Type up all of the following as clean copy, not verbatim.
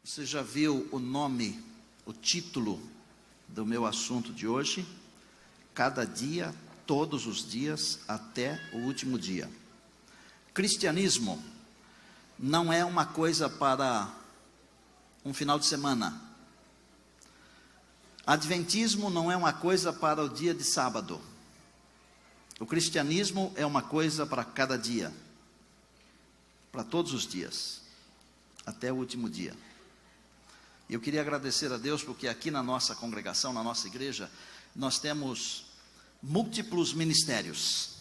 Você já viu o nome, o título do meu assunto de hoje? Cada dia, todos os dias, até o último dia. Cristianismo não é uma coisa para um final de semana. Adventismo não é uma coisa para o dia de sábado. O cristianismo é uma coisa para cada dia, para todos os dias, até o último dia. Eu queria agradecer a Deus porque aqui na nossa congregação, na nossa igreja, nós temos múltiplos ministérios.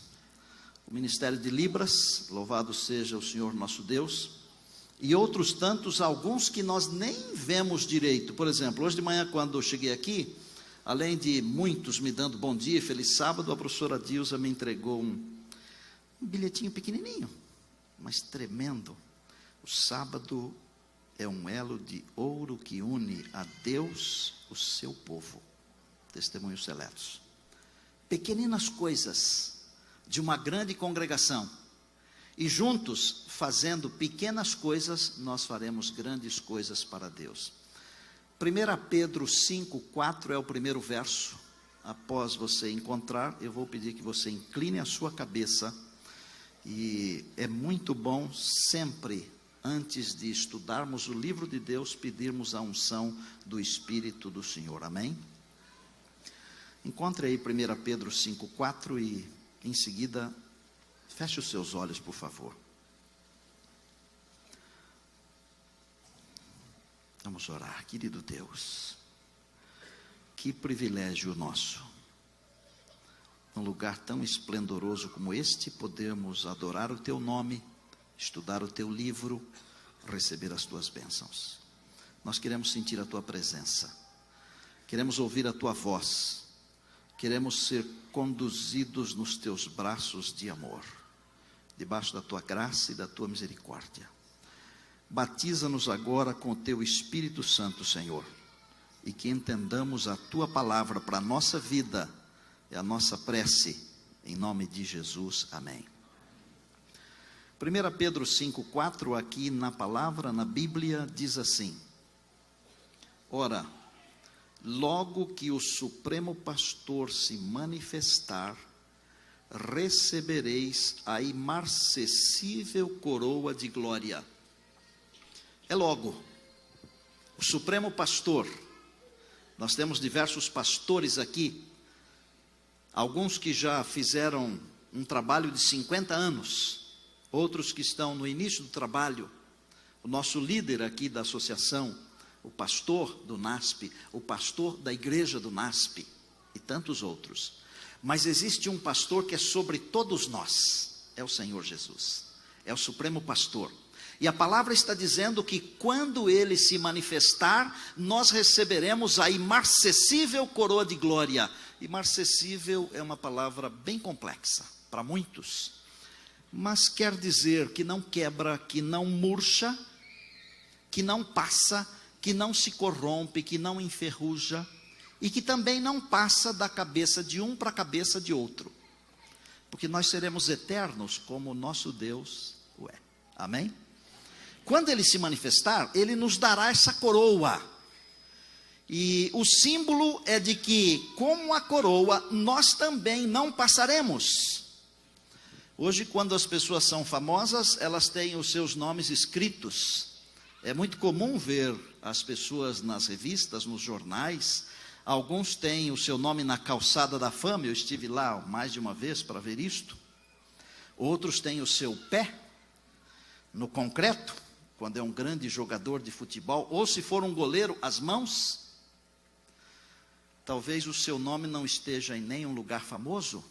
O ministério de Libras, louvado seja o Senhor nosso Deus, e outros tantos, alguns que nós nem vemos direito. Por exemplo, hoje de manhã quando eu cheguei aqui, além de muitos me dando bom dia e feliz sábado, a professora Dilza me entregou um bilhetinho pequenininho, mas tremendo. O sábado é um elo de ouro que une a Deus, o seu povo. Testemunhos seletos. Pequeninas coisas de uma grande congregação. E juntos, fazendo pequenas coisas, nós faremos grandes coisas para Deus. 1 Pedro 5:4 é o primeiro verso. Após você encontrar, eu vou pedir que você incline a sua cabeça. E é muito bom sempre, antes de estudarmos o livro de Deus, pedirmos a unção do Espírito do Senhor. Amém? Encontre aí 1 Pedro 5:4 e em seguida, feche os seus olhos, por favor. Vamos orar. Querido Deus, que privilégio nosso, num lugar tão esplendoroso como este, podermos adorar o Teu nome, estudar o Teu livro, receber as Tuas bênçãos. Nós queremos sentir a Tua presença, queremos ouvir a Tua voz, queremos ser conduzidos nos Teus braços de amor, debaixo da Tua graça e da Tua misericórdia. Batiza-nos agora com o Teu Espírito Santo, Senhor, e que entendamos a Tua palavra para a nossa vida, é a nossa prece, em nome de Jesus, amém. 1 Pedro 5:4, aqui na palavra, na Bíblia, diz assim: Ora, logo que o Supremo Pastor se manifestar, recebereis a imarcessível coroa de glória. É logo, o Supremo Pastor. Nós temos diversos pastores aqui, alguns que já fizeram um trabalho de 50 anos, outros que estão no início do trabalho. O nosso líder aqui da associação, o pastor do NASP, o pastor da igreja do NASP e tantos outros. Mas existe um pastor que é sobre todos nós, é o Senhor Jesus, é o Supremo Pastor. E a palavra está dizendo que quando Ele se manifestar, nós receberemos a imarcessível coroa de glória. Imarcessível é uma palavra bem complexa para muitos, mas quer dizer que não quebra, que não murcha, que não passa, que não se corrompe, que não enferruja, e que também não passa da cabeça de um para a cabeça de outro, porque nós seremos eternos como o nosso Deus o é. Amém? Quando Ele se manifestar, Ele nos dará essa coroa, e o símbolo é de que, como a coroa, nós também não passaremos. Hoje, quando as pessoas são famosas, elas têm os seus nomes escritos. É muito comum ver as pessoas nas revistas, nos jornais. Alguns têm o seu nome na calçada da fama. Eu estive lá mais de uma vez para ver isto. Outros têm o seu pé no concreto, quando é um grande jogador de futebol, ou se for um goleiro, as mãos. Talvez o seu nome não esteja em nenhum lugar famoso,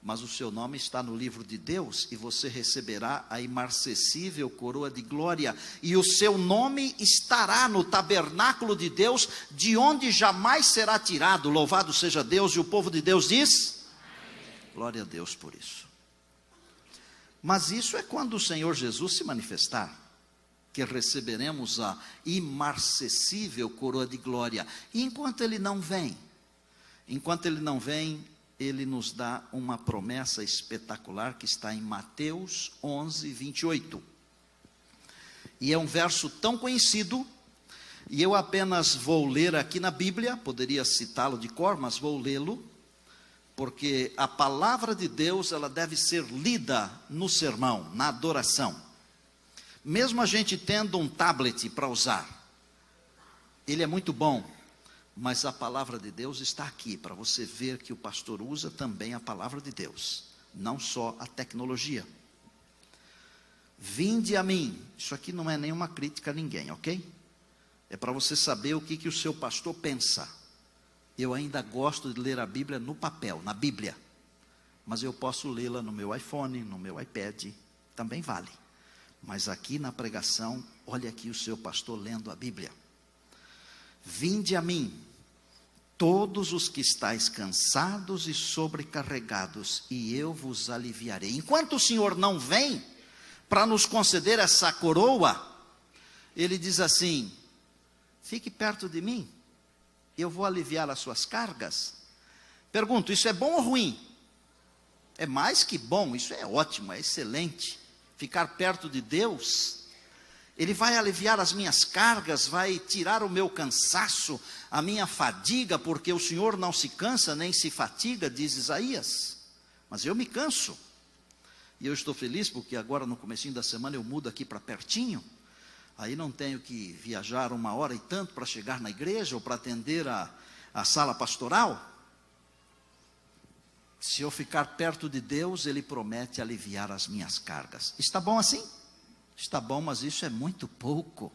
mas o seu nome está no livro de Deus, e você receberá a imarcessível coroa de glória, e o seu nome estará no tabernáculo de Deus, de onde jamais será tirado. Louvado seja Deus, e o povo de Deus diz: amém. Glória a Deus por isso. Mas isso é quando o Senhor Jesus se manifestar, que receberemos a imarcessível coroa de glória. E enquanto Ele não vem, Ele nos dá uma promessa espetacular que está em Mateus 11:28. E é um verso tão conhecido E eu apenas vou ler aqui na Bíblia, poderia citá-lo de cor, mas vou lê-lo, porque a palavra de Deus, ela deve ser lida no sermão, na adoração. Mesmo a gente tendo um tablet para usar, ele é muito bom, mas a palavra de Deus está aqui, para você ver que o pastor usa também a palavra de Deus, não só a tecnologia. Vinde a mim, isso aqui não é nenhuma crítica a ninguém, ok? É para você saber o que o seu pastor pensa. Eu ainda gosto de ler a Bíblia no papel, na Bíblia, mas eu posso lê-la no meu iPhone, no meu iPad, também vale. Mas aqui na pregação, olha aqui o seu pastor lendo a Bíblia. Vinde a mim, todos os que estáis cansados e sobrecarregados, e eu vos aliviarei. Enquanto o Senhor não vem para nos conceder essa coroa, Ele diz assim: fique perto de mim, eu vou aliviar as suas cargas. Pergunto, isso é bom ou ruim? É mais que bom, isso é ótimo, é excelente. Ficar perto de Deus, Ele vai aliviar as minhas cargas, vai tirar o meu cansaço, a minha fadiga, porque o Senhor não se cansa nem se fatiga, diz Isaías. Mas eu me canso. E eu estou feliz porque agora no comecinho da semana eu mudo aqui para pertinho. Aí não tenho que viajar 1 hora e tanto para chegar na igreja ou para atender a sala pastoral. Se eu ficar perto de Deus, Ele promete aliviar as minhas cargas. Está bom assim? Está bom, mas isso é muito pouco.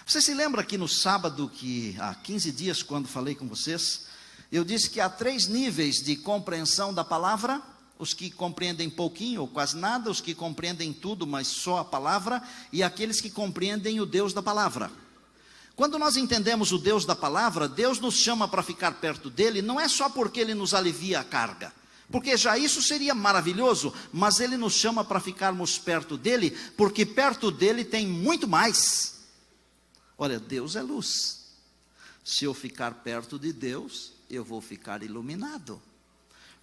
Você se lembra que no sábado, que há 15 dias, quando falei com vocês, eu disse que há 3 níveis de compreensão da palavra: os que compreendem pouquinho ou quase nada, os que compreendem tudo, mas só a palavra, e aqueles que compreendem o Deus da palavra. Quando nós entendemos o Deus da palavra, Deus nos chama para ficar perto dele, não é só porque Ele nos alivia a carga, porque já isso seria maravilhoso, mas Ele nos chama para ficarmos perto dele, porque perto dele tem muito mais. Olha, Deus é luz. Se eu ficar perto de Deus, eu vou ficar iluminado.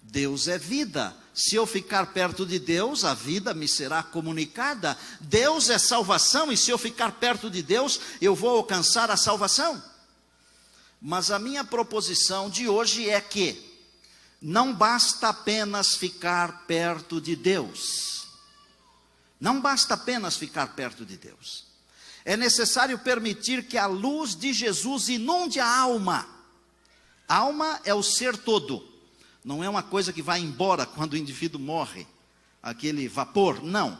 Deus é vida. Se eu ficar perto de Deus, a vida me será comunicada. Deus é salvação, e se eu ficar perto de Deus, eu vou alcançar a salvação. Mas a minha proposição de hoje é que não basta apenas ficar perto de Deus. Não basta apenas ficar perto de Deus. É necessário permitir que a luz de Jesus inunde a alma. A alma é o ser todo. Não é uma coisa que vai embora quando o indivíduo morre, aquele vapor, não.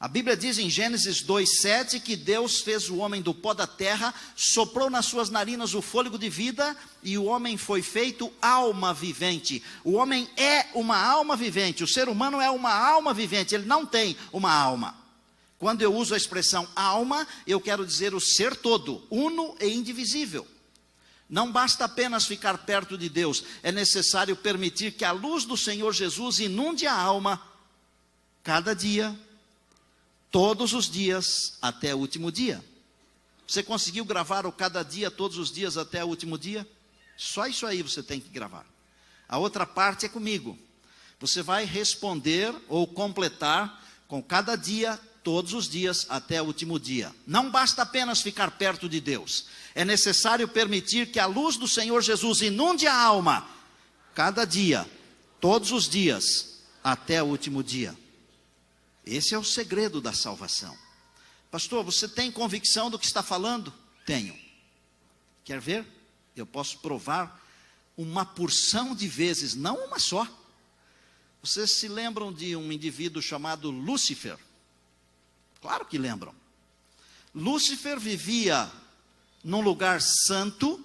A Bíblia diz em Gênesis 2:7 que Deus fez o homem do pó da terra, soprou nas suas narinas o fôlego de vida, e o homem foi feito alma vivente. O homem é uma alma vivente, o ser humano é uma alma vivente, ele não tem uma alma. Quando eu uso a expressão alma, eu quero dizer o ser todo, uno e indivisível. Não basta apenas ficar perto de Deus, é necessário permitir que a luz do Senhor Jesus inunde a alma, cada dia, todos os dias, até o último dia. Você conseguiu gravar o cada dia, todos os dias, até o último dia? Só isso aí você tem que gravar. A outra parte é comigo. Você vai responder ou completar com cada dia, todos os dias, até o último dia. Não basta apenas ficar perto de Deus. É necessário permitir que a luz do Senhor Jesus inunde a alma, cada dia, todos os dias, até o último dia. Esse é o segredo da salvação. Pastor, você tem convicção do que está falando? Tenho. Quer ver? Eu posso provar uma porção de vezes, não uma só. Vocês se lembram de um indivíduo chamado Lúcifer? Claro que lembram. Lúcifer vivia num lugar santo,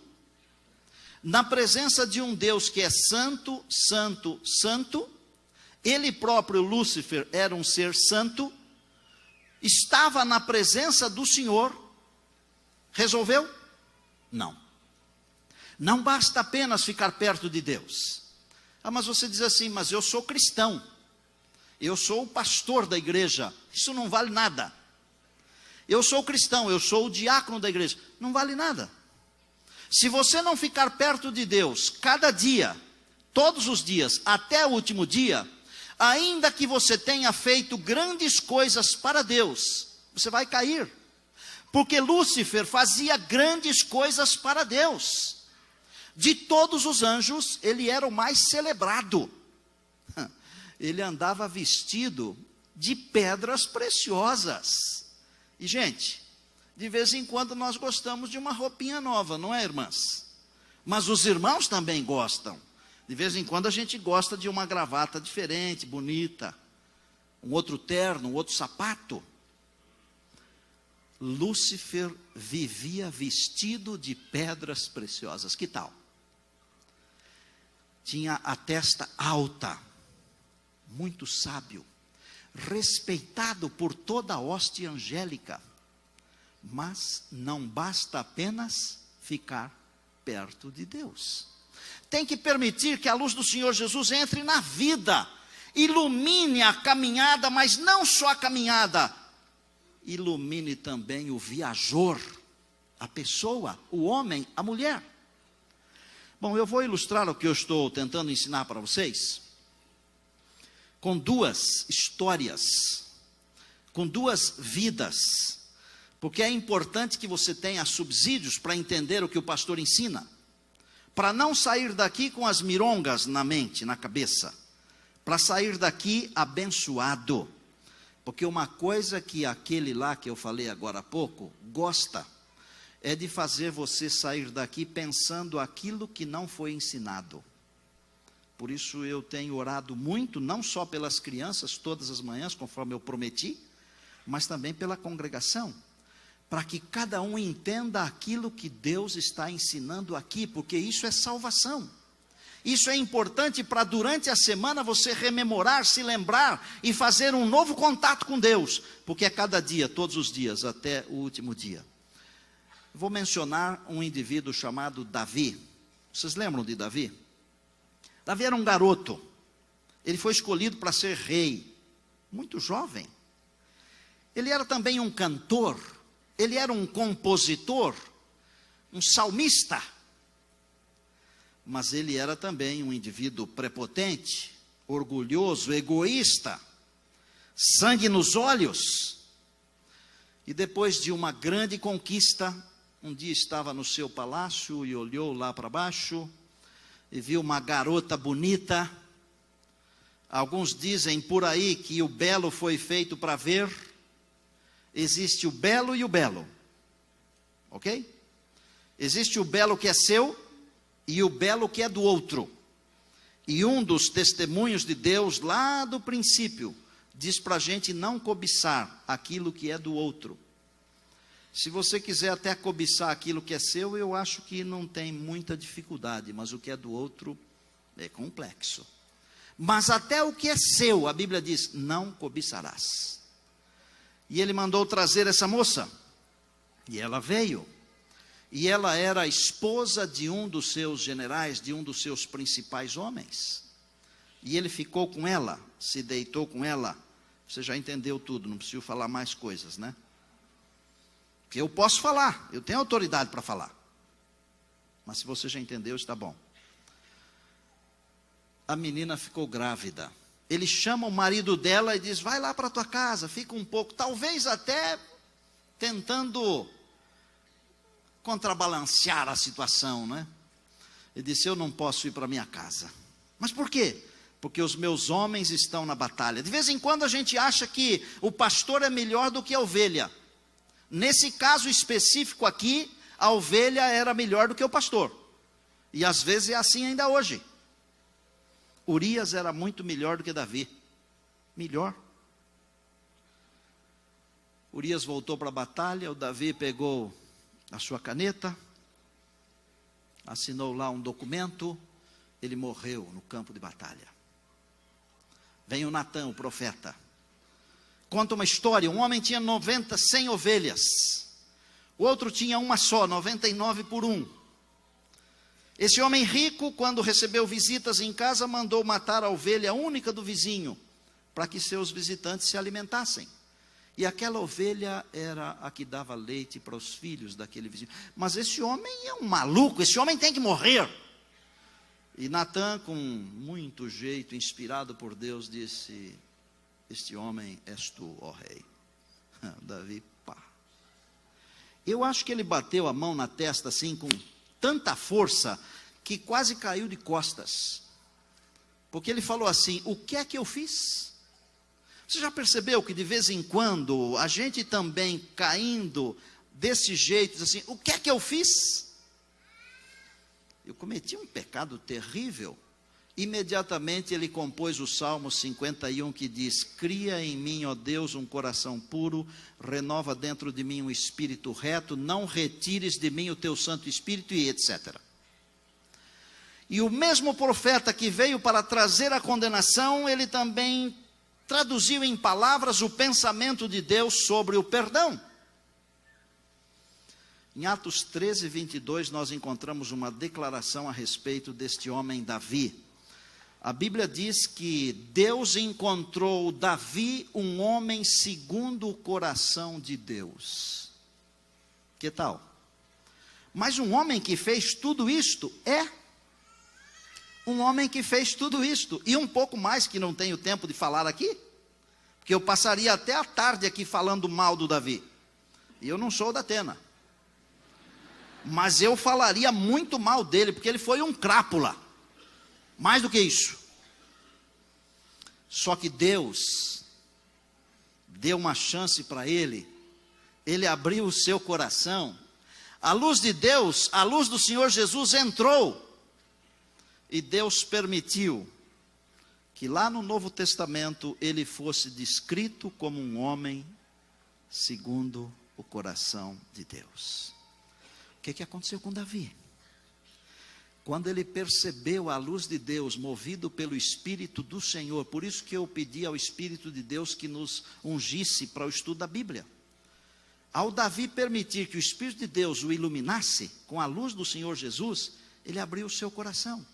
na presença de um Deus que é santo, santo, santo. Ele próprio, Lúcifer, era um ser santo, estava na presença do Senhor. Resolveu? Não. Não basta apenas ficar perto de Deus. Ah, mas você diz assim, mas eu sou cristão, eu sou o pastor da igreja, isso não vale nada. Eu sou cristão, eu sou o diácono da igreja, não vale nada. Se você não ficar perto de Deus cada dia, todos os dias, até o último dia, ainda que você tenha feito grandes coisas para Deus, você vai cair. porque Lúcifer fazia grandes coisas para Deus. De todos os anjos, ele era o mais celebrado. Ele andava vestido de pedras preciosas. E, gente, de vez em quando nós gostamos de uma roupinha nova, não é, irmãs? Mas os irmãos também gostam. De vez em quando a gente gosta de uma gravata diferente, bonita, um outro terno, um outro sapato. Lúcifer vivia vestido de pedras preciosas. Que tal? Tinha a testa alta, muito sábio, respeitado por toda a hoste angélica. Mas não basta apenas ficar perto de Deus. Tem que permitir que a luz do Senhor Jesus entre na vida, ilumine a caminhada, mas não só a caminhada, ilumine também o viajor, a pessoa, o homem, a mulher. Bom, eu vou ilustrar o que eu estou tentando ensinar para vocês com duas histórias, com duas vidas, porque é importante que você tenha subsídios para entender o que o pastor ensina, para não sair daqui com as mirongas na mente, na cabeça, para sair daqui abençoado, porque uma coisa que aquele lá que eu falei agora há pouco gosta, é de fazer você sair daqui pensando aquilo que não foi ensinado. Por isso eu tenho orado muito, não só pelas crianças, todas as manhãs, conforme eu prometi, mas também pela congregação, para que cada um entenda aquilo que Deus está ensinando aqui, porque isso é salvação. Isso é importante para durante a semana você rememorar, se lembrar e fazer um novo contato com Deus, porque é cada dia, todos os dias, até o último dia. Vou mencionar um indivíduo chamado Davi. Vocês lembram de Davi? Davi era um garoto. Ele foi escolhido para ser rei, muito jovem. Ele era também um cantor. Ele era um compositor, um salmista. Mas ele era também um indivíduo prepotente, orgulhoso, egoísta, sangue nos olhos. E depois de uma grande conquista, um dia estava no seu palácio e olhou lá para baixo e viu uma garota bonita. Alguns dizem por aí que o belo foi feito para ver. Existe o belo e o belo, ok? Existe o belo que é seu e o belo que é do outro. E um dos testemunhos de Deus lá do princípio diz para a gente não cobiçar aquilo que é do outro. Se você quiser até cobiçar aquilo que é seu, eu acho que não tem muita dificuldade, mas o que é do outro é complexo. Mas até o que é seu, a Bíblia diz, não cobiçarás. E ele mandou trazer essa moça, e ela veio, e ela era a esposa de um dos seus generais, de um dos seus principais homens, e ele ficou com ela, se deitou com ela. Você já entendeu tudo, não preciso falar mais coisas, né? Porque eu posso falar, eu tenho autoridade para falar, mas se você já entendeu, está bom. A menina ficou grávida. Ele chama o marido dela e diz, vai lá para a tua casa, fica um pouco, talvez até tentando contrabalancear a situação, né? Ele disse, eu não posso ir para minha casa. Mas por quê? Porque os meus homens estão na batalha. De vez em quando a gente acha que o pastor é melhor do que a ovelha. Nesse caso específico aqui, a ovelha era melhor do que o pastor. E às vezes é assim ainda hoje. Urias era muito melhor do que Davi. Melhor. Urias voltou para a batalha, o Davi pegou a sua caneta, assinou lá um documento, ele morreu no campo de batalha. Vem o Natã, o profeta. Conta uma história, um homem tinha 100 ovelhas. O outro tinha uma só, 99 por 1. Esse homem rico, quando recebeu visitas em casa, mandou matar a ovelha única do vizinho, para que seus visitantes se alimentassem. E aquela ovelha era a que dava leite para os filhos daquele vizinho. Mas esse homem é um maluco, esse homem tem que morrer. E Natã, com muito jeito, inspirado por Deus, disse, este homem és tu, ó rei. Davi, pá. Eu acho que ele bateu a mão na testa assim com tanta força que quase caiu de costas. Porque ele falou assim: o que é que eu fiz? Você já percebeu que de vez em quando a gente também caindo desse jeito, diz assim: o que é que eu fiz? Eu cometi um pecado terrível. Imediatamente ele compôs o Salmo 51 que diz: cria em mim, ó Deus, um coração puro, renova dentro de mim um espírito reto, não retires de mim o teu Santo Espírito, e etc. E o mesmo profeta que veio para trazer a condenação, ele também traduziu em palavras o pensamento de Deus sobre o perdão. Em Atos 13, 22, nós encontramos uma declaração a respeito deste homem Davi. A Bíblia diz que Deus encontrou Davi um homem segundo o coração de Deus. Que tal? Mas um homem que fez tudo isto um homem que fez tudo isto, e um pouco mais que não tenho tempo de falar aqui, porque eu passaria até a tarde aqui falando mal do Davi, e eu não sou da Atena, mas eu falaria muito mal dele, porque ele foi um crápula, mais do que isso. Só que Deus deu uma chance para ele, ele abriu o seu coração, a luz de Deus, a luz do Senhor Jesus entrou, e Deus permitiu que lá no Novo Testamento ele fosse descrito como um homem segundo o coração de Deus. O que aconteceu com Davi? Quando ele percebeu a luz de Deus, movido pelo Espírito do Senhor, por isso que eu pedi ao Espírito de Deus que nos ungisse para o estudo da Bíblia. Ao Davi permitir que o Espírito de Deus o iluminasse com a luz do Senhor Jesus, ele abriu o seu coração,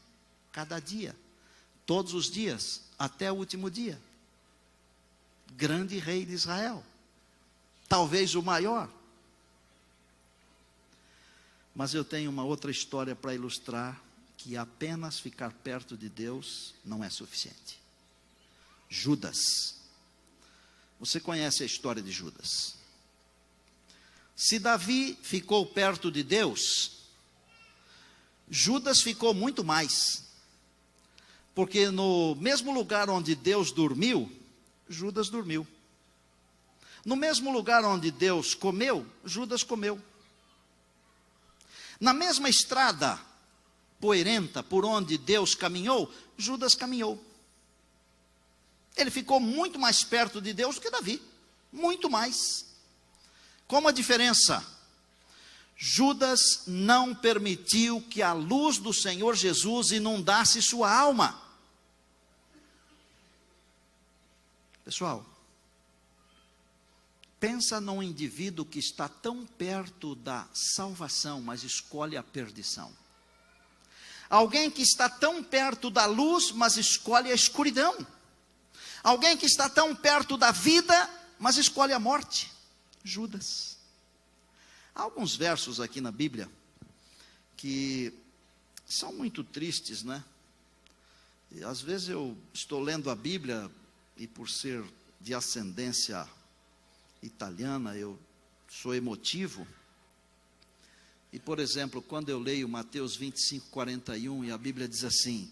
cada dia, todos os dias, até o último dia. Grande rei de Israel, talvez o maior. Mas eu tenho uma outra história para ilustrar que apenas ficar perto de Deus não é suficiente. Judas. Você conhece a história de Judas? Se Davi ficou perto de Deus, Judas ficou muito mais. Porque no mesmo lugar onde Deus dormiu, Judas dormiu. No mesmo lugar onde Deus comeu, Judas comeu. Na mesma estrada poeirenta por onde Deus caminhou, Judas caminhou. Ele ficou muito mais perto de Deus do que Davi. Muito mais. Como a diferença? Judas não permitiu que a luz do Senhor Jesus inundasse sua alma. Pessoal, pensa num indivíduo que está tão perto da salvação, mas escolhe a perdição. Alguém que está tão perto da luz, mas escolhe a escuridão. Alguém que está tão perto da vida, mas escolhe a morte. Judas. Há alguns versos aqui na Bíblia que são muito tristes, né? E às vezes eu estou lendo a Bíblia e por ser de ascendência italiana, eu sou emotivo. E, por exemplo, quando eu leio Mateus 25, 41, e a Bíblia diz assim: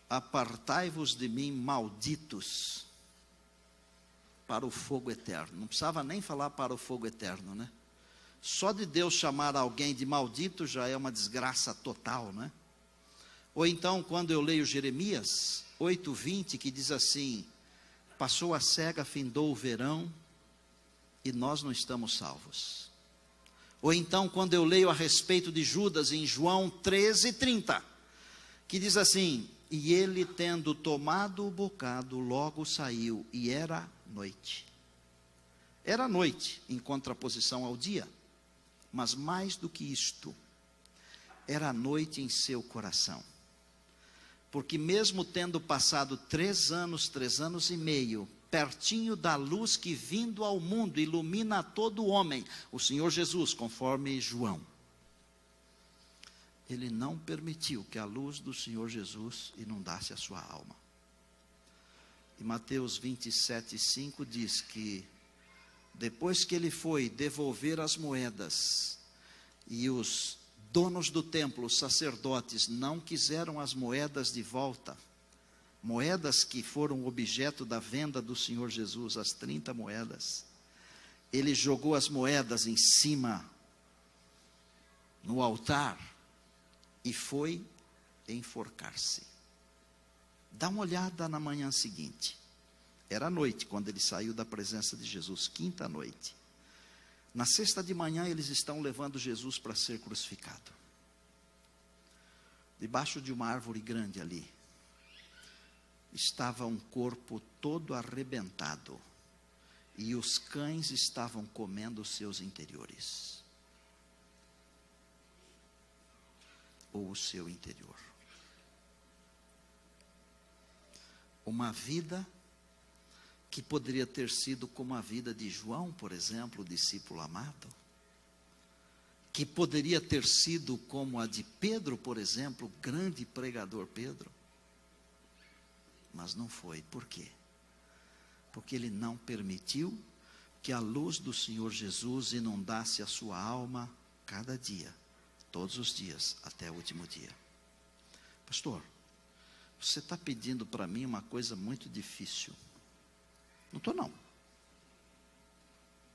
apartai-vos de mim, malditos, para o fogo eterno. Não precisava nem falar para o fogo eterno, né? Só de Deus chamar alguém de maldito já é uma desgraça total, né? Ou então, quando eu leio Jeremias 8:20, que diz assim: passou a cega, findou o verão, e nós não estamos salvos. Ou então, quando eu leio a respeito de Judas em João 13:30, que diz assim: e ele, tendo tomado o bocado, logo saiu, e era noite. Era noite, em contraposição ao dia. Mas mais do que isto, era noite em seu coração. Porque mesmo tendo passado 3 anos e meio, pertinho da luz que vindo ao mundo ilumina todo homem, o Senhor Jesus, conforme João, ele não permitiu que a luz do Senhor Jesus inundasse a sua alma. E Mateus 27:5 diz que Depois que ele foi devolver as moedas, e os donos do templo, os sacerdotes, não quiseram as moedas de volta, moedas que foram objeto da venda do Senhor Jesus, as 30 moedas, ele jogou as moedas em cima, no altar, e foi enforcar-se. Dá uma olhada na manhã seguinte. Era noite quando ele saiu da presença de Jesus, quinta noite. Na sexta de manhã eles estão levando Jesus para ser crucificado. Debaixo de uma árvore grande ali, estava um corpo todo arrebentado, e os cães estavam comendo os seus interiores, ou o seu interior. Uma vida que poderia ter sido como a vida de João, por exemplo, o discípulo amado, que poderia ter sido como a de Pedro, por exemplo, o grande pregador Pedro, mas não foi. Por quê? Porque ele não permitiu que a luz do Senhor Jesus inundasse a sua alma cada dia, todos os dias, até o último dia. Pastor, você está pedindo para mim uma coisa muito difícil. Não estou não.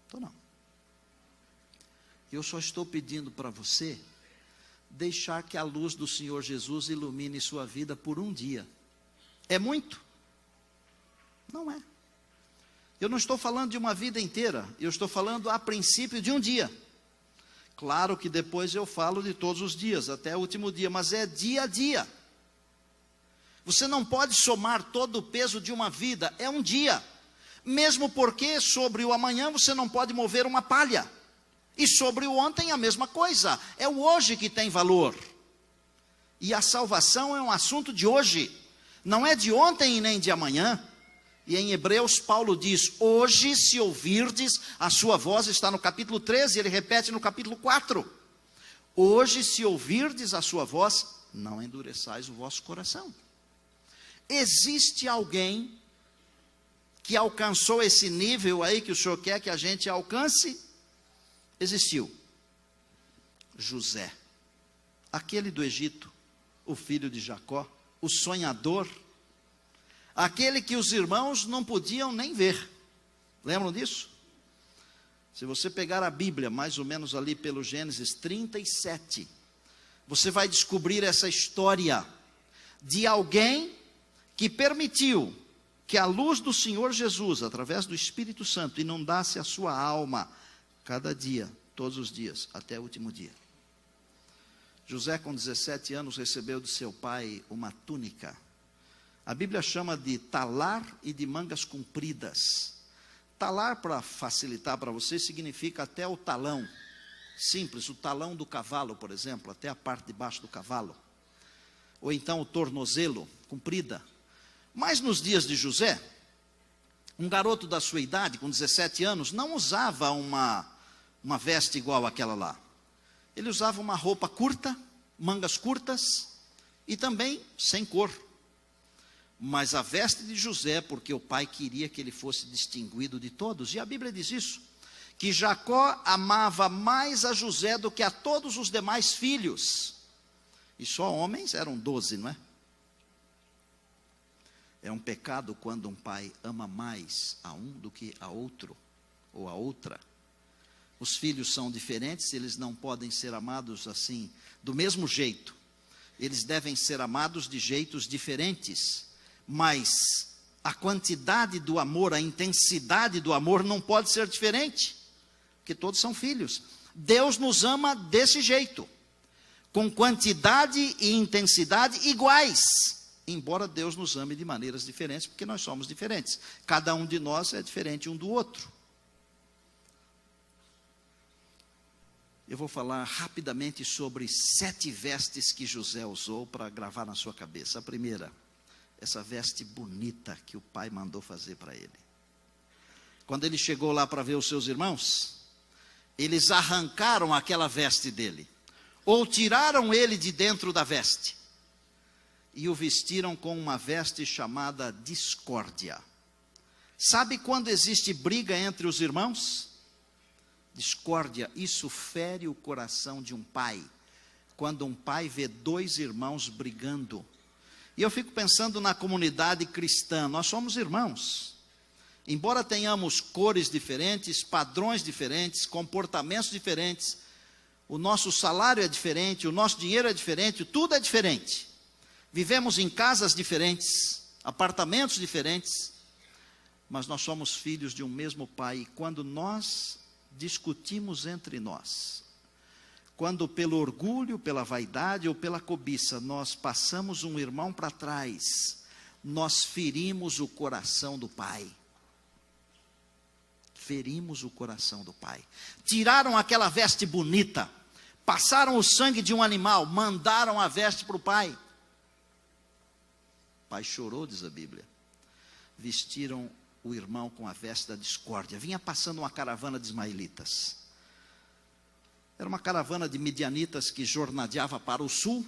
Estou não. Eu só estou pedindo para você deixar que a luz do Senhor Jesus ilumine sua vida por um dia. É muito? Não é. Eu não estou falando de uma vida inteira. Eu estou falando a princípio de um dia. Claro que depois eu falo de todos os dias, até o último dia, mas é dia a dia. Você não pode somar todo o peso de uma vida, é um dia. Mesmo porque sobre o amanhã você não pode mover uma palha. E sobre o ontem a mesma coisa. É o hoje que tem valor. E a salvação é um assunto de hoje. Não é de ontem e nem de amanhã. E em Hebreus Paulo diz, hoje se ouvirdes a sua voz, está no capítulo 13, ele repete no capítulo 4. Hoje se ouvirdes a sua voz, não endureçais o vosso coração. Existe alguém que alcançou esse nível aí que o Senhor quer que a gente alcance? Existiu. José, aquele do Egito, o filho de Jacó, o sonhador, aquele que os irmãos não podiam nem ver. Lembram disso? Se você pegar a Bíblia, mais ou menos ali pelo Gênesis 37, você vai descobrir essa história de alguém que permitiu que a luz do Senhor Jesus, através do Espírito Santo, inundasse a sua alma, cada dia, todos os dias, até o último dia. José, com 17 anos, recebeu de seu pai uma túnica. A Bíblia chama de talar e de mangas compridas. Talar, para facilitar para você, significa até o talão. Simples, o talão do cavalo, por exemplo, até a parte de baixo do cavalo. Ou então o tornozelo, comprida. Mas nos dias de José, um garoto da sua idade, com 17 anos, não usava uma veste igual àquela lá. Ele usava uma roupa curta, mangas curtas, e também sem cor. Mas a veste de José, porque o pai queria que ele fosse distinguido de todos, e a Bíblia diz isso, que Jacó amava mais a José do que a todos os demais filhos. E só homens eram 12, não é? É um pecado quando um pai ama mais a um do que a outro, ou a outra. Os filhos são diferentes, eles não podem ser amados assim, do mesmo jeito. Eles devem ser amados de jeitos diferentes. Mas a quantidade do amor, a intensidade do amor não pode ser diferente. Porque todos são filhos. Deus nos ama desse jeito. Com quantidade e intensidade iguais. Embora Deus nos ame de maneiras diferentes, porque nós somos diferentes. Cada um de nós é diferente um do outro. Eu vou falar rapidamente sobre 7 vestes que José usou para gravar na sua cabeça. A primeira, essa veste bonita que o pai mandou fazer para ele. Quando ele chegou lá para ver os seus irmãos, eles arrancaram aquela veste dele, ou tiraram ele de dentro da veste, e o vestiram com uma veste chamada discórdia. Sabe quando existe briga entre os irmãos? discórdia, isso fere o coração de um pai. Quando um pai vê dois irmãos brigando. E eu fico pensando na comunidade cristã, nós somos irmãos. Embora tenhamos cores diferentes, padrões diferentes, comportamentos diferentes, o nosso salário é diferente, o nosso dinheiro é diferente, tudo é diferente. Vivemos em casas diferentes, apartamentos diferentes, mas nós somos filhos de um mesmo pai. E quando nós discutimos entre nós, quando pelo orgulho, pela vaidade ou pela cobiça, nós passamos um irmão para trás, nós ferimos o coração do pai. Ferimos o coração do pai. Tiraram aquela veste bonita, passaram o sangue de um animal, mandaram a veste para o pai. O pai chorou, diz a Bíblia. Vestiram o irmão com a veste da discórdia. Vinha passando uma caravana de ismaelitas. Era uma caravana de midianitas que jornadeava para o sul,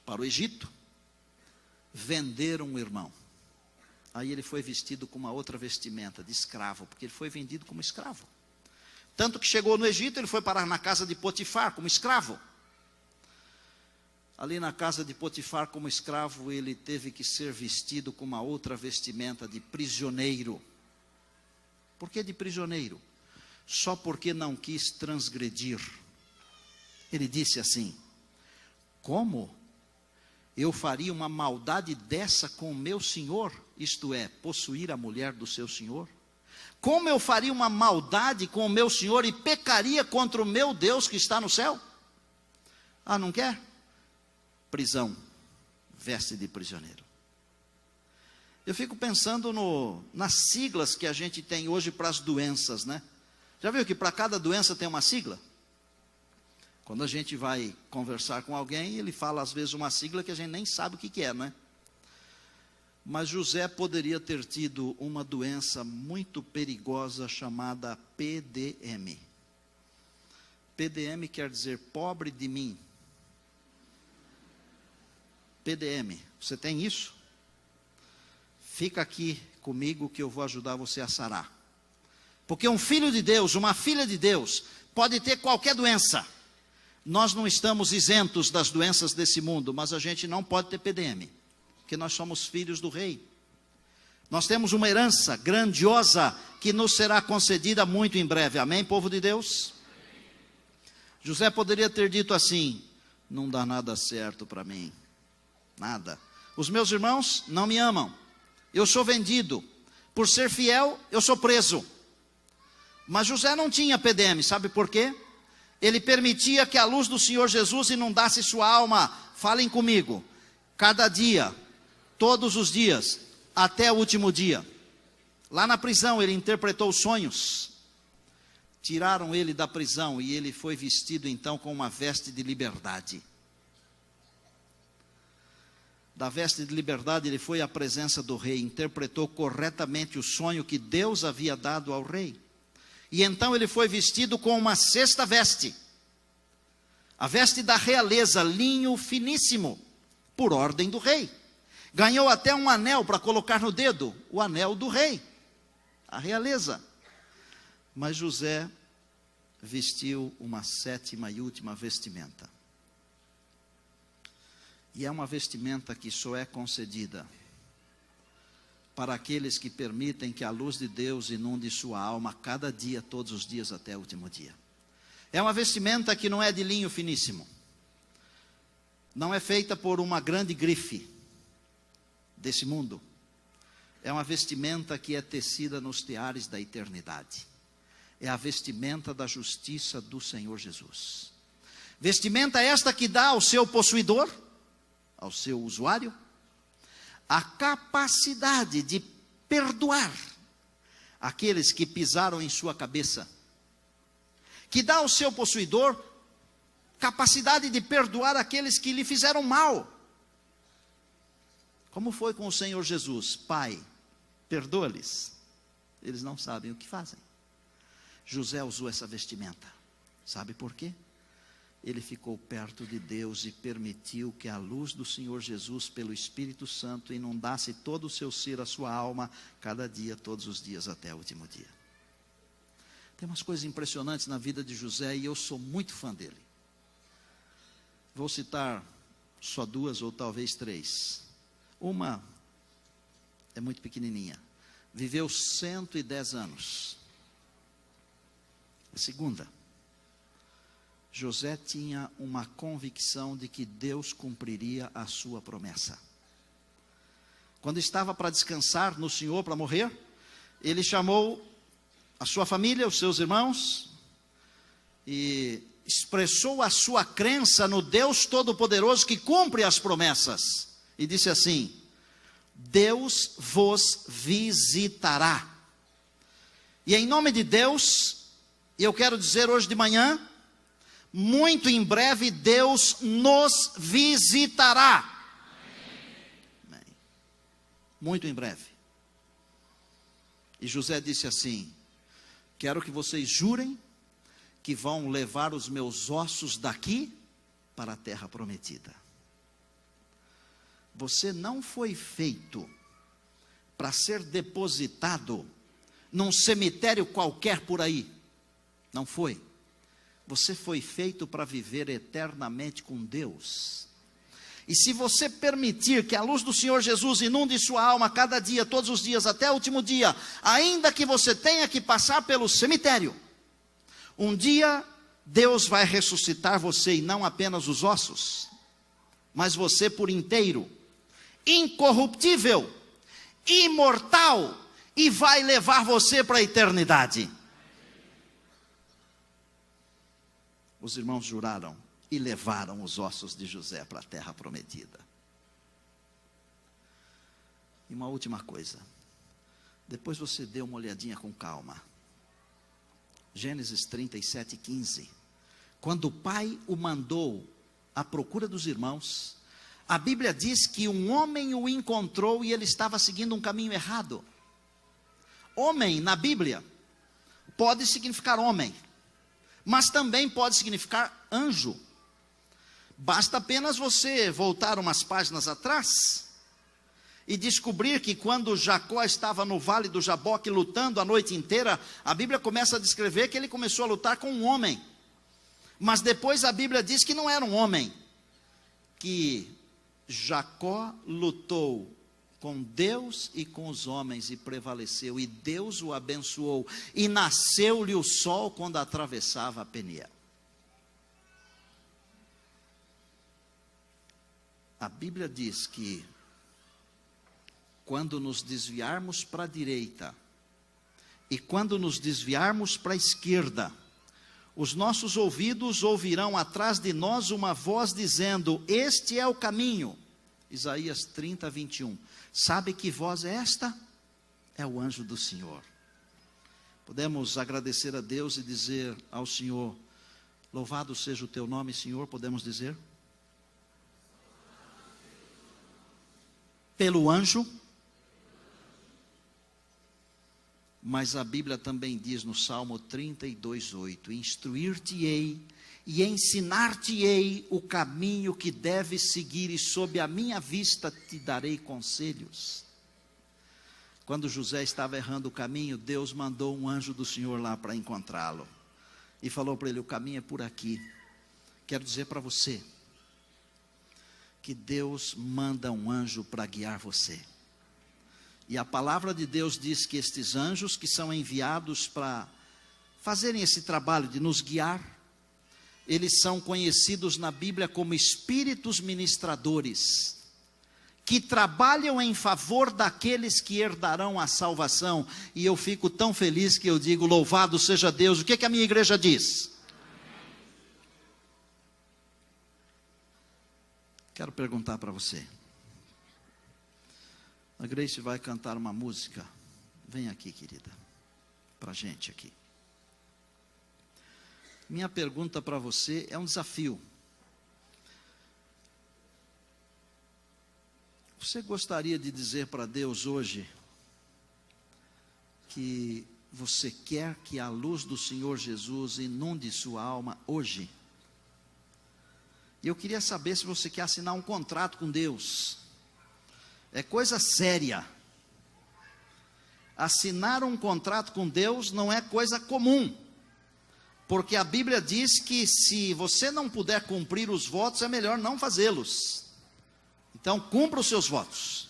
para o Egito. Venderam um irmão. Aí ele foi vestido com uma outra vestimenta de escravo, porque ele foi vendido como escravo. Tanto que chegou no Egito, ele foi parar na casa de Potifar como escravo. Ali na casa de Potifar como escravo, ele teve que ser vestido com uma outra vestimenta de prisioneiro. Por que de prisioneiro? Só porque não quis transgredir. Ele disse assim: como eu faria uma maldade dessa com o meu senhor? Isto é, possuir a mulher do seu senhor? Como eu faria uma maldade com o meu senhor e pecaria contra o meu Deus que está no céu? Ah, não quer? Prisão, veste de prisioneiro. Eu fico pensando nas siglas que a gente tem hoje para as doenças, né? Já viu que para cada doença tem uma sigla? Quando a gente vai conversar com alguém, ele fala às vezes uma sigla que a gente nem sabe o que é, né? Mas José poderia ter tido uma doença muito perigosa chamada PDM. PDM quer dizer pobre de mim. PDM, você tem isso? Fica aqui comigo que eu vou ajudar você a sarar. Porque um filho de Deus, uma filha de Deus, pode ter qualquer doença. Nós não estamos isentos das doenças desse mundo, mas a gente não pode ter PDM, porque nós somos filhos do rei. Nós temos uma herança grandiosa que nos será concedida muito em breve. Amém, povo de Deus? José poderia ter dito assim: não dá nada certo para mim. Nada. Os meus irmãos não me amam. Eu sou vendido. Por ser fiel, eu sou preso. Mas José não tinha PDM, sabe por quê? Ele permitia que a luz do Senhor Jesus inundasse sua alma. Falem comigo. Cada dia, todos os dias, até o último dia. Lá na prisão ele interpretou sonhos. Tiraram ele da prisão e ele foi vestido então com uma veste de liberdade. Da veste de liberdade ele foi à presença do rei, interpretou corretamente o sonho que Deus havia dado ao rei. E então ele foi vestido com uma sexta veste. A veste da realeza, linho finíssimo, por ordem do rei. Ganhou até um anel para colocar no dedo, o anel do rei, a realeza. Mas José vestiu uma sétima e última vestimenta. E é uma vestimenta que só é concedida para aqueles que permitem que a luz de Deus inunde sua alma cada dia, todos os dias, até o último dia. É uma vestimenta que não é de linho finíssimo. Não é feita por uma grande grife desse mundo. É uma vestimenta que é tecida nos teares da eternidade. É a vestimenta da justiça do Senhor Jesus. Vestimenta esta que dá ao seu possuidor, ao seu usuário, a capacidade de perdoar aqueles que pisaram em sua cabeça, que dá ao seu possuidor capacidade de perdoar aqueles que lhe fizeram mal. Como foi com o Senhor Jesus? Pai, perdoa-lhes, eles não sabem o que fazem. José usou essa vestimenta, sabe por quê? Ele ficou perto de Deus e permitiu que a luz do Senhor Jesus, pelo Espírito Santo, inundasse todo o seu ser, a sua alma, cada dia, todos os dias, até o último dia. Tem umas coisas impressionantes na vida de José e eu sou muito fã dele. Vou citar só 2 ou talvez 3. Uma é muito pequenininha. Viveu 110 anos. A segunda, José tinha uma convicção de que Deus cumpriria a sua promessa. Quando estava para descansar no Senhor, para morrer, ele chamou a sua família, os seus irmãos, e expressou a sua crença no Deus Todo-Poderoso que cumpre as promessas. E disse assim: Deus vos visitará. E em nome de Deus, eu quero dizer hoje de manhã, muito em breve Deus nos visitará. Amém. Muito em breve. E José disse assim: quero que vocês jurem que vão levar os meus ossos daqui para a terra prometida. Você não foi feito para ser depositado num cemitério qualquer por aí. Não foi. Você foi feito para viver eternamente com Deus. E se você permitir que a luz do Senhor Jesus inunde sua alma cada dia, todos os dias, até o último dia, ainda que você tenha que passar pelo cemitério, um dia Deus vai ressuscitar você, e não apenas os ossos, mas você por inteiro, incorruptível, imortal, e vai levar você para a eternidade. Os irmãos juraram e levaram os ossos de José para a terra prometida. E uma última coisa, depois você dê uma olhadinha com calma. Gênesis 37:15. Quando o pai o mandou à procura dos irmãos, a Bíblia diz que um homem o encontrou e ele estava seguindo um caminho errado. Homem, na Bíblia, pode significar homem, mas também pode significar anjo. Basta apenas você voltar umas páginas atrás e descobrir que quando Jacó estava no vale do Jaboque lutando a noite inteira, a Bíblia começa a descrever que ele começou a lutar com um homem. Mas depois a Bíblia diz que não era um homem, que Jacó lutou com Deus e com os homens e prevaleceu, e Deus o abençoou, e nasceu-lhe o sol quando atravessava a Peniel. A Bíblia diz que quando nos desviarmos para a direita e quando nos desviarmos para a esquerda, os nossos ouvidos ouvirão atrás de nós uma voz dizendo: este é o caminho. Isaías 30:21. Sabe que voz é esta? É o anjo do Senhor. Podemos agradecer a Deus e dizer ao Senhor: louvado seja o teu nome, Senhor. Podemos dizer? Pelo anjo. Mas a Bíblia também diz no Salmo 32:8: instruir-te-ei e ensinar-te-ei o caminho que deves seguir, e sob a minha vista te darei conselhos. Quando José estava errando o caminho, Deus mandou um anjo do Senhor lá para encontrá-lo, e falou para ele: o caminho é por aqui. Quero dizer para você que Deus manda um anjo para guiar você. E a palavra de Deus diz que estes anjos que são enviados para fazerem esse trabalho de nos guiar, eles são conhecidos na Bíblia como espíritos ministradores, que trabalham em favor daqueles que herdarão a salvação. E eu fico tão feliz que eu digo: louvado seja Deus. O que a minha igreja diz? Quero perguntar para você. A Grace vai cantar uma música. Vem aqui, querida, para a gente aqui. Minha pergunta para você é um desafio. Você gostaria de dizer para Deus hoje que você quer que a luz do Senhor Jesus inunde sua alma hoje? E eu queria saber se você quer assinar um contrato com Deus. É coisa séria. Assinar um contrato com Deus não é coisa comum. Porque a Bíblia diz que se você não puder cumprir os votos, é melhor não fazê-los. Então, cumpra os seus votos.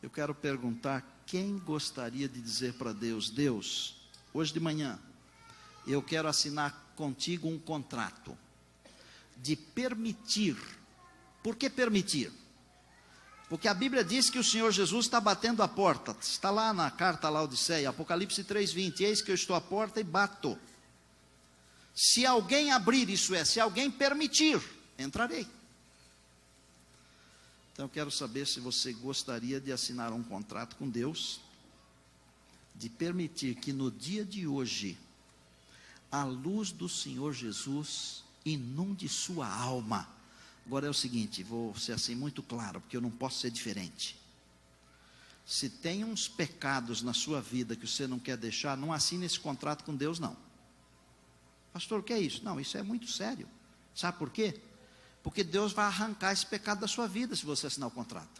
Eu quero perguntar, quem gostaria de dizer para Deus: Deus, hoje de manhã, eu quero assinar contigo um contrato de permitir. Por que permitir? Porque a Bíblia diz que o Senhor Jesus está batendo a porta. Está lá na carta a Laodiceia, Apocalipse 3:20. Eis que eu estou à porta e bato. Se alguém abrir, isso é, se alguém permitir, entrarei. Então eu quero saber se você gostaria de assinar um contrato com Deus, de permitir que no dia de hoje, a luz do Senhor Jesus inunde sua alma. Agora é o seguinte, vou ser assim muito claro, porque eu não posso ser diferente. Se tem uns pecados na sua vida que você não quer deixar, não assine esse contrato com Deus, não. Pastor, o que é isso? Não, isso é muito sério. Sabe por quê? Porque Deus vai arrancar esse pecado da sua vida se você assinar o contrato.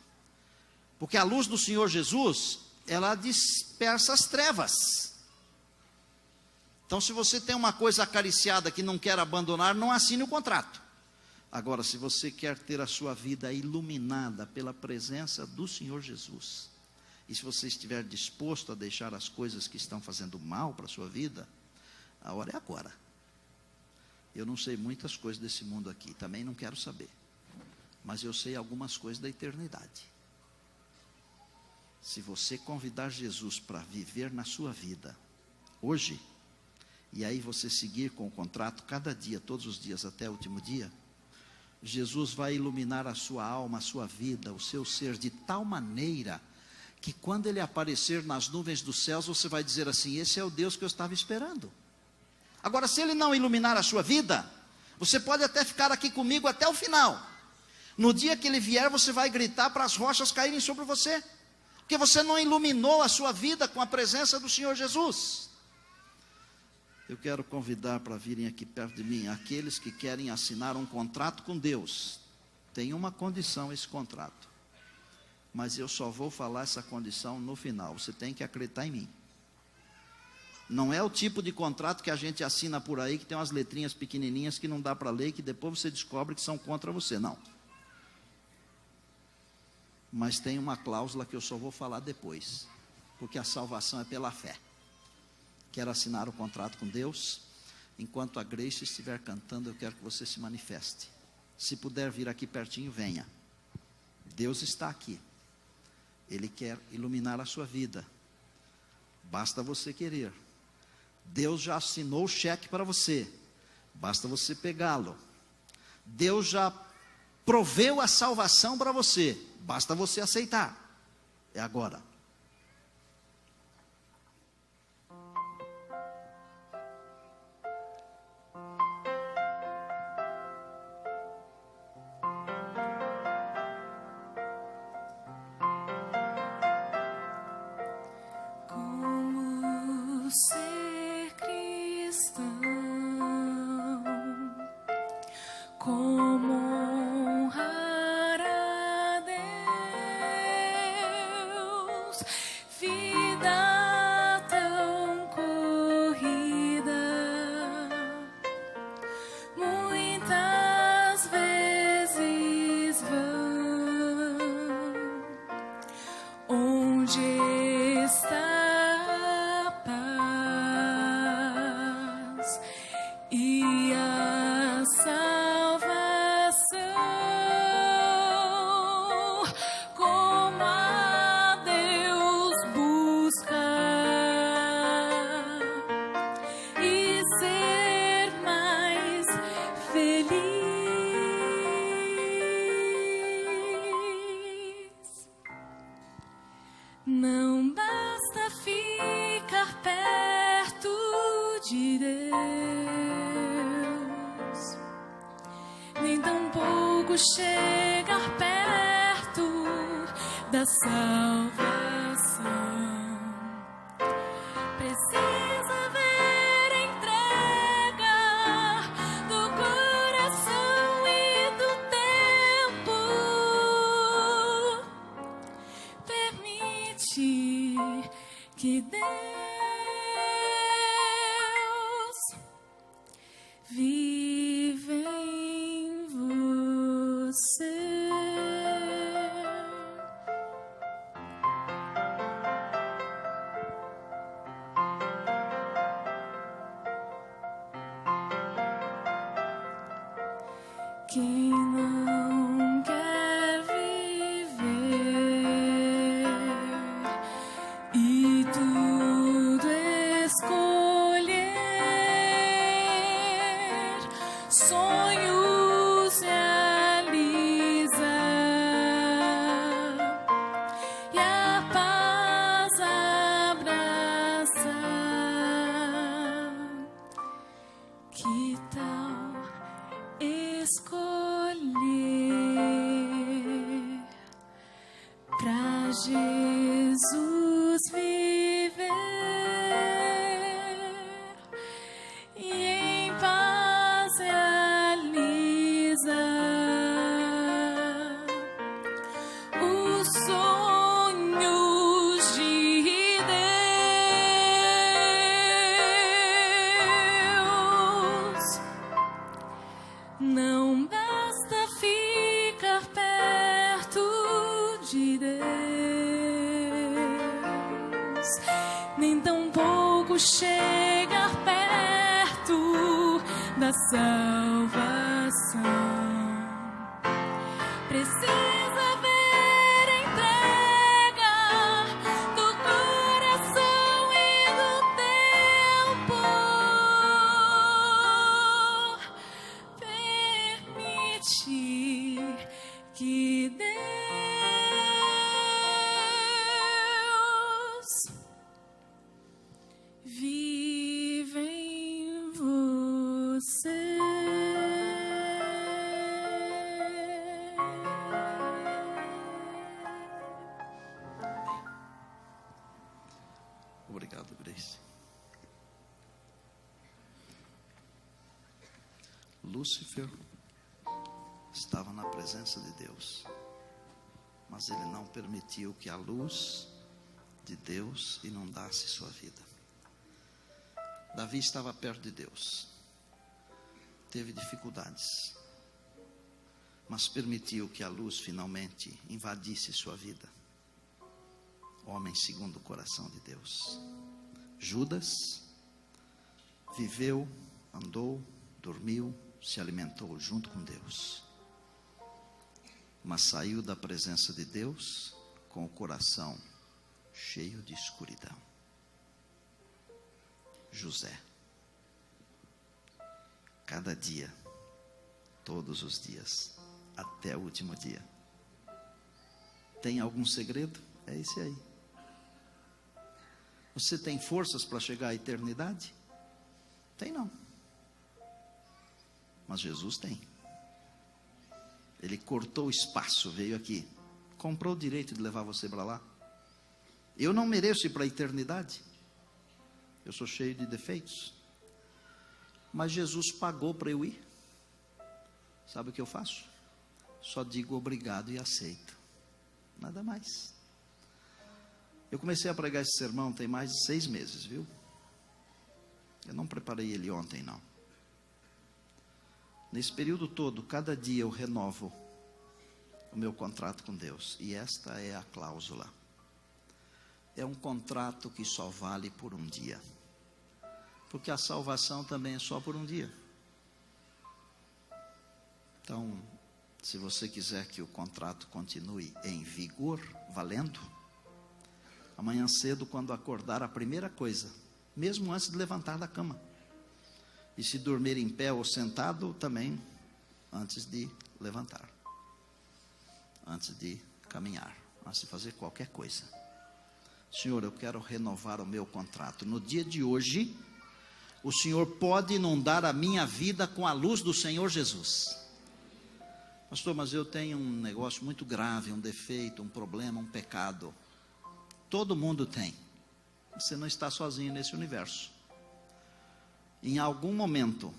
Porque a luz do Senhor Jesus, ela dispersa as trevas. Então, se você tem uma coisa acariciada que não quer abandonar, não assine o contrato. Agora, se você quer ter a sua vida iluminada pela presença do Senhor Jesus, e se você estiver disposto a deixar as coisas que estão fazendo mal para a sua vida, a hora é agora. Eu não sei muitas coisas desse mundo aqui, também não quero saber, mas eu sei algumas coisas da eternidade. Se você convidar Jesus para viver na sua vida, hoje, e aí você seguir com o contrato cada dia, todos os dias até o último dia, Jesus vai iluminar a sua alma, a sua vida, o seu ser, de tal maneira, que quando Ele aparecer nas nuvens dos céus, você vai dizer assim: esse é o Deus que eu estava esperando. Agora, se Ele não iluminar a sua vida, você pode até ficar aqui comigo até o final. No dia que Ele vier, você vai gritar para as rochas caírem sobre você, porque você não iluminou a sua vida com a presença do Senhor Jesus. Eu quero convidar para virem aqui perto de mim, aqueles que querem assinar um contrato com Deus. Tem uma condição esse contrato, mas eu só vou falar essa condição no final. Você tem que acreditar em mim. Não é o tipo de contrato que a gente assina por aí, que tem umas letrinhas pequenininhas que não dá para ler, que depois você descobre que são contra você, não. Mas tem uma cláusula que eu só vou falar depois, porque a salvação é pela fé. Quero assinar o contrato com Deus. Enquanto a Grace estiver cantando, eu quero que você se manifeste. Se puder vir aqui pertinho, venha. Deus está aqui. Ele quer iluminar a sua vida. Basta você querer. Deus já assinou o cheque para você. Basta você pegá-lo. Deus já proveu a salvação para você. Basta você aceitar. É agora. Ser cristão, como honrar a Deus, vida tão corrida, muitas vezes vã, onde está e a salvação, como a Deus buscar e ser mais feliz. Não basta ficar perto de Deus, nem tampouco chegar perto da salvação. Precisa haver entrega do coração e do tempo. Permite que Deus você. Quem não quer viver e tudo escolher, sonhos realiza e a paz abraça. Que tal escolher pra Jesus viver e em paz realiza os sonhos de Deus. Não basta ficar perto de Deus, nem tampouco chegar perto da salvação. Precisa ver a entrega do coração e do tempo. Permitir que Deus viva em você. Obrigado, Grace. Lúcifer estava na presença de Deus, mas ele não permitiu que a luz de Deus inundasse sua vida. Davi estava perto de Deus, teve dificuldades, mas permitiu que a luz finalmente invadisse sua vida. Homem segundo o coração de Deus. Judas viveu, andou, dormiu, se alimentou junto com Deus, mas saiu da presença de Deus com o coração cheio de escuridão. José, cada dia, todos os dias, até o último dia. Tem algum segredo? É esse aí. Você tem forças para chegar à eternidade? Tem não. Mas Jesus tem. Ele cortou o espaço, veio aqui, comprou o direito de levar você para lá. Eu não mereço ir para a eternidade. Eu sou cheio de defeitos. Mas Jesus pagou para eu ir. Sabe o que eu faço? Só digo obrigado e aceito. Nada mais. Eu comecei a pregar esse sermão tem mais de 6 meses, viu? Eu não preparei ele ontem, não. Nesse período todo, cada dia eu renovo o meu contrato com Deus. E esta é a cláusula. É um contrato que só vale por um dia. Porque a salvação também é só por um dia. Então, se você quiser que o contrato continue em vigor, valendo, amanhã cedo, quando acordar, a primeira coisa, mesmo antes de levantar da cama, e se dormir em pé ou sentado, também antes de levantar, antes de caminhar, antes de fazer qualquer coisa. Senhor, eu quero renovar o meu contrato. No dia de hoje, o Senhor pode inundar a minha vida com a luz do Senhor Jesus. Pastor, mas eu tenho um negócio muito grave, um defeito, um problema, um pecado. Todo mundo tem. Você não está sozinho nesse universo. Em algum momento,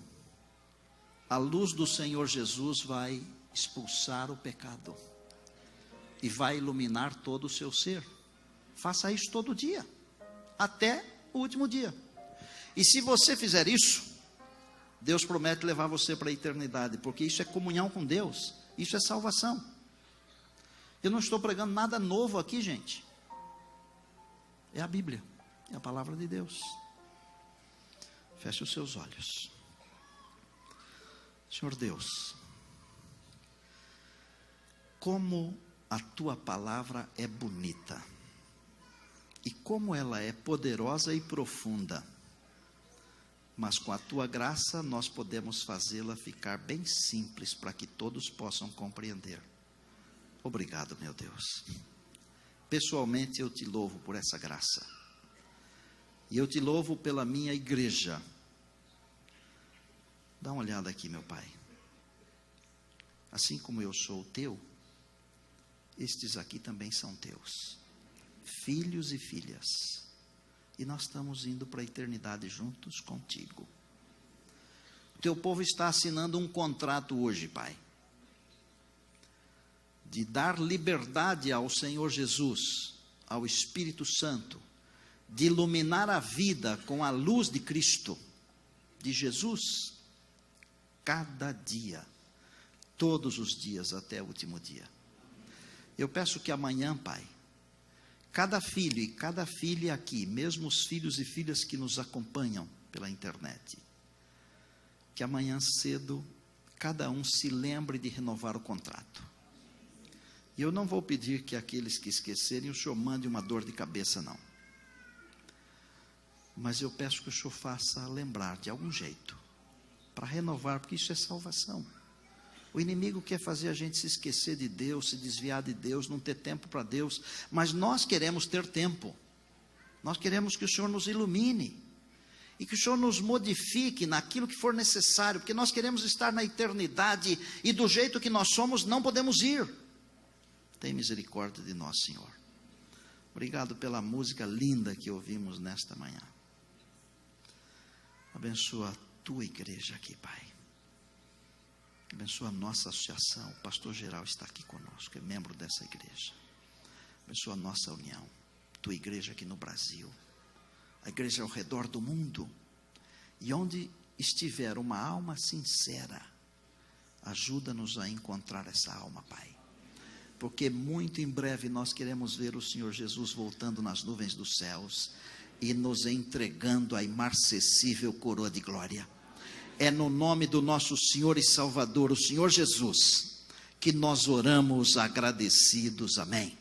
a luz do Senhor Jesus vai expulsar o pecado e vai iluminar todo o seu ser. Faça isso todo dia, até o último dia. E se você fizer isso, Deus promete levar você para a eternidade, porque isso é comunhão com Deus. Isso é salvação. Eu não estou pregando nada novo aqui, gente. É a Bíblia, é a palavra de Deus. Feche os seus olhos. Senhor Deus, como a tua palavra é bonita, e como ela é poderosa e profunda, mas com a tua graça nós podemos fazê-la ficar bem simples para que todos possam compreender. Obrigado, meu Deus. Pessoalmente eu te louvo por essa graça, e eu te louvo pela minha igreja. Dá uma olhada aqui, meu Pai. Assim como eu sou teu, estes aqui também são teus, filhos e filhas, e nós estamos indo para a eternidade juntos contigo. O teu povo está assinando um contrato hoje, Pai, de dar liberdade ao Senhor Jesus, ao Espírito Santo, de iluminar a vida com a luz de Cristo, de Jesus, cada dia, todos os dias até o último dia. Eu peço que amanhã, Pai, cada filho e cada filha aqui, mesmo os filhos e filhas que nos acompanham pela internet, que amanhã cedo cada um se lembre de renovar o contrato. E eu não vou pedir que aqueles que esquecerem o Senhor mande uma dor de cabeça, não. Mas eu peço que o Senhor faça lembrar de algum jeito, para renovar, porque isso é salvação. O inimigo quer fazer a gente se esquecer de Deus, se desviar de Deus, não ter tempo para Deus, mas nós queremos ter tempo. Nós queremos que o Senhor nos ilumine, e que o Senhor nos modifique naquilo que for necessário, porque nós queremos estar na eternidade, e do jeito que nós somos, não podemos ir. Tem misericórdia de nós, Senhor. Obrigado pela música linda que ouvimos nesta manhã. Abençoa a tua igreja aqui, Pai. Abençoa a nossa associação. O pastor geral está aqui conosco, é membro dessa igreja. Abençoa a nossa união, tua igreja aqui no Brasil, a igreja ao redor do mundo. E onde estiver uma alma sincera, ajuda-nos a encontrar essa alma, Pai. Porque muito em breve nós queremos ver o Senhor Jesus voltando nas nuvens dos céus e nos entregando a imarcessível coroa de glória. É no nome do nosso Senhor e Salvador, o Senhor Jesus, que nós oramos agradecidos. Amém.